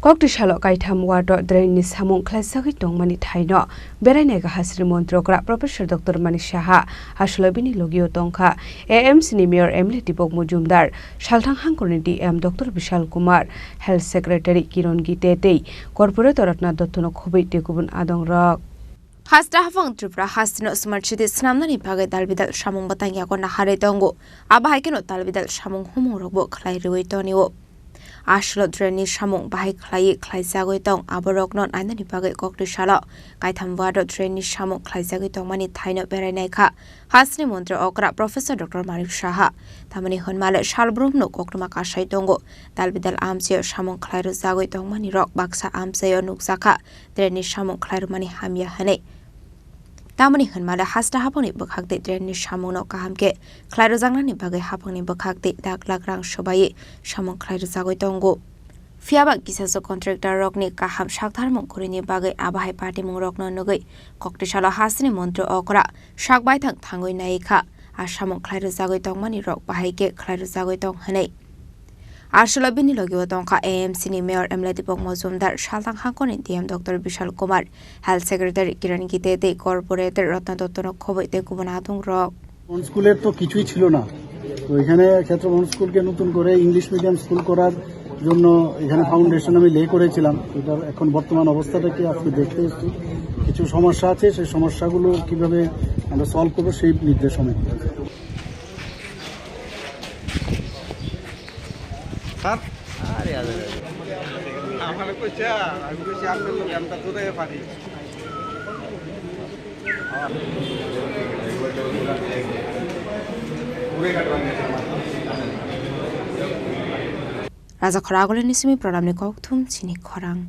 Kokti Shalo Kaitham Water Drain ni Samung Khlaijagwi Tongmani Thaino Berainaikha Hasteni Mantri Okra Professor Dr. Mani Shaha Haslabini Logio Tongkha AMC ni Mayor Emily Tipok Mujumdar Salthang Hangkorni DM Dr. Vishal Kumar Health Secretary Kiron Gitete Corporate Ratna Dottono Khobai Tekubun Adong Rok Hasta hafang Tripura Hasteni Smart City Snamnani Bagai Dalbidal Samung Batang Yakona Hare Tongo Abahikeno Dalbidal Samung Humung Robo Khlaijagwi Tonio Ashlo Dreni Samung Bahai Khlaijagwi Tong Aborok non Ainani Bagai Kokti Shalo Kaitham Wado Dreni Samung Khlaijagwi Tongmani Thaino Berainaikha Hasteni Mantri Okra Professor Dr. Mani Shaha Tamani Honmale Shalbrumno Koktuma Kashai Tongo Dalbidal Amsio Samung Khlaijagwi Tongmani Rok Baksa Amsayo Nuksaka Dreni Samung Khlairmani Hamya Hane Tamani Honmale Hasta Haponi Bukakti Dreni Samung no Kahamke Khlaijagni Bagai Haponi Bukakti Daklagrang Shobai Samung Khlaijagwi Tongo Fiaba Gisaso Contractor Rokni Kaham Shaktar Mongkurini Bagai Abahai Party Mung Rokno Nugai Kokti Shalo Hasteni Mantri Okra Shakbai Thang Thangoi Naika Samung Khlaijagwi Tongmani Rok Bahaike Khlaijagwi Tong Hane Arshulabini Logio Tongka AMC ni Mayor Emily Tipok Mujumdar Salthang Hangkorni DM Dr. Vishal Kumar Health Secretary Kiron Gitete Corporate Ratna Dottono Khobai Tekubun Adong Rok স্কুলের তো কিছুই ছিল না তো এখানে ক্ষেত্র স্কুলকে নতুন করে ইংলিশ মিডিয়াম স্কুল করার জন্য এখানে ফাউন্ডেশন আমি লে করেছিলাম এটার এখন বর্তমান অবস্থাটা কি আজকে দেখতে এসেছি কিছু সমস্যা আছে সেই সমস্যাগুলো কিভাবে আমরা সলভ করব সেই নির্দেশ আমি আরে আমার কইছে আমি কইছি আপনার লোক আমরা দূরে পারি Raja Khorang nisimi program ni Kaitham Chini Khorang